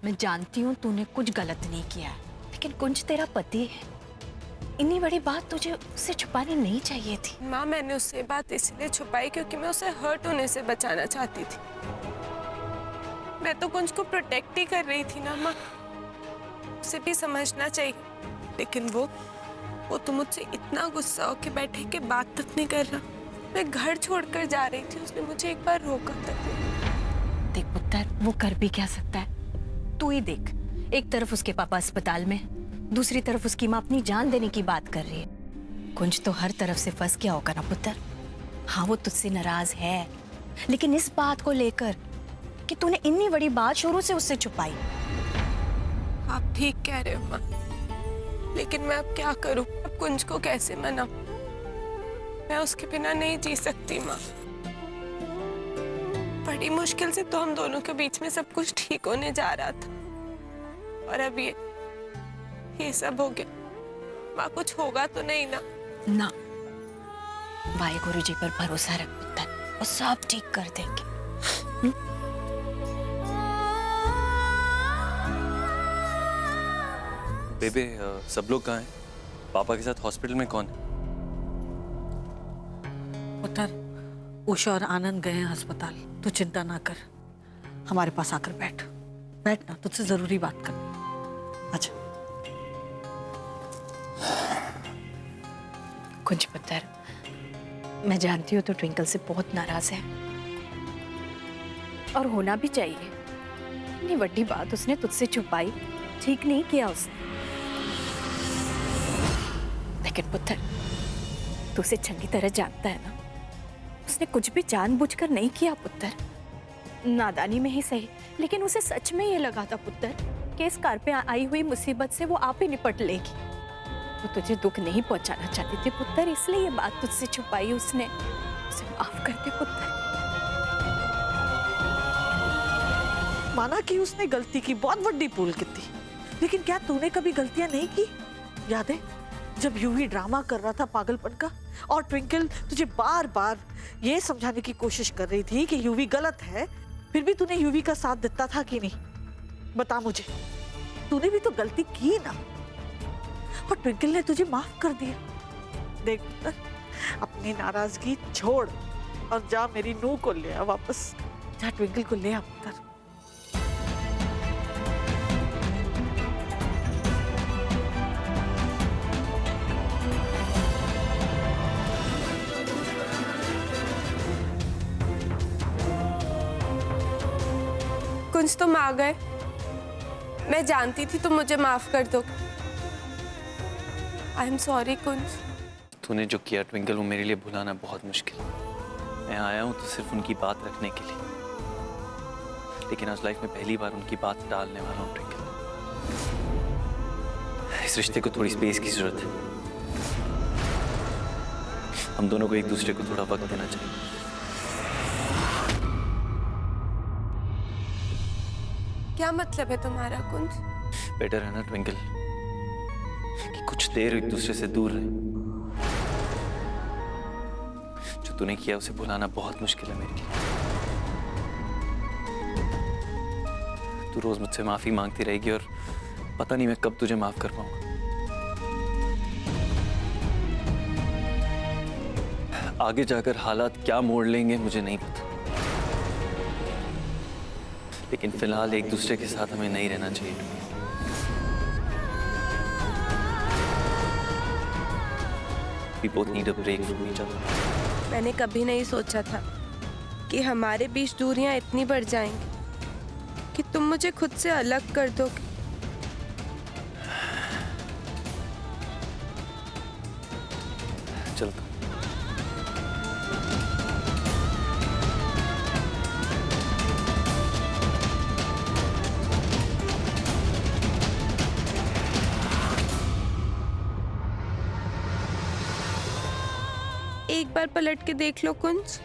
मैं जानती हूँ तूने कुछ गलत नहीं किया है, लेकिन कुंज तेरा पति है। इतनी बड़ी बात तुझे उससे छुपानी नहीं चाहिए थी। माँ, मैंने उससे ये बात इसलिए छुपाई क्योंकि मैं उसे हर्ट होने से बचाना चाहती थी। मैं तो कुंज को प्रोटेक्ट ही कर रही थी ना माँ, उसे भी समझना चाहिए। लेकिन वो तो मुझसे इतना गुस्सा होके बैठे कि बात तक नहीं कर रहा। मैं घर छोड़कर जा रही थी, उसने मुझे एक बार रोका तक नहीं। देख पुत्र, वो कर भी क्या सकता है, तू ही देख। एक तरफ उसके पापा अस्पताल में, दूसरी तरफ उसकी माँ अपनी जान देने की बात कर रही है। कुंज तो हर तरफ से फंस गया होगा ना पुत्र। हाँ, वो तुझसे नाराज है, लेकिन इस बात को लेकर कि तूने इतनी बड़ी बात शुरू से उससे छुपाई। आप ठीक कह रहे हो माँ, लेकिन मैं अब क्या करूं? अब कुंज को कैसे मनाऊं? मैं उसके बिना नहीं जी सकती माँ। बड़ी मुश्किल से तो हम दोनों के बीच में सब कुछ ठीक होने जा रहा था, और अब ये सब हो गया। माँ, कुछ होगा तो नहीं ना? ना, वाहेगुरु जी पर भरोसा रख पुत्र, वो सब ठीक कर देंगे। बेबे, सब लोग कहाँ हैं? पापा के साथ हॉस्पिटल में कौन है? पुत्र, उषा और आनंद गए हैं अस्पताल। तू चिंता ना कर, हमारे पास आकर बैठ। बैठ ना, तुझसे जरूरी बात करनी। अच्छा। कुंज पुत्र, मैं जानती हूँ तो ट्विंकल से बहुत नाराज है, और होना भी चाहिए। इतनी बड़ी बात उसने तुझसे छुपाई, ठीक नहीं किया उसने। लेकिन पुत्र, तू उसे चंगी तरह जानता है ना, उसने कुछ भी जानबूझकर नहीं किया पुत्र। नादानी में ही सही, लेकिन उसे सच में ये लगा था पुत्र कि इस कार पे आई हुई मुसीबत से वो आप ही निपट लेगी। वो तुझे दुख नहीं पहुंचाना चाहती थी पुत्र, इसलिए ये बात तुझसे छुपाई उसने। उसे माफ कर दे पुत्र। माना कि उसने गलती की, बहुत बड़ी भूल की थी, लेकिन क्या तूने कभी गलतियां नहीं की? याद है जब यूवी ड्रामा कर रहा था पागलपन का, और ट्विंकल तुझे बार बार ये समझाने की कोशिश कर रही थी कि यूवी गलत है, फिर भी तूने यूवी का साथ देता था कि नहीं? बता मुझे, तूने भी तो गलती की ना, और ट्विंकल ने तुझे माफ कर दिया। देख पुत्र, अपनी नाराजगी छोड़ और जा मेरी नूह को ले आ वापस। जा ट्विंकल को ले आ पुत्र। कुंज, तुम आ गए। मैं जानती थी तुम मुझे माफ कर दो। आई एम सॉरी कुंज। तूने जो किया ट्विंकल, वो मेरे लिए भुलाना बहुत मुश्किल है। मैं आया हूँ तो सिर्फ उनकी बात रखने के लिए, लेकिन आज लाइफ में पहली बार उनकी बात टालने वाला हूँ ट्विंकल। इस रिश्ते को थोड़ी स्पेस की जरूरत है। हम दोनों को एक दूसरे को थोड़ा वक्त देना चाहिए। क्या मतलब है तुम्हारा कुंज? बेटर है ना ट्विंकल कि कुछ देर एक दूसरे से दूर रहे। जो तूने किया उसे भुलाना बहुत मुश्किल है मेरे लिए। तू रोज मुझसे माफी मांगती रहेगी और पता नहीं मैं कब तुझे माफ कर पाऊंगा। आगे जाकर हालात क्या मोड़ लेंगे मुझे नहीं पता, लेकिन फिलहाल एक दूसरे के साथ हमें नहीं रहना चाहिए। We both need a break from each other. मैंने कभी नहीं सोचा था कि हमारे बीच दूरियां इतनी बढ़ जाएंगी कि तुम मुझे खुद से अलग कर दोगे। चलता। एक बार पलट के देख लो कुंज,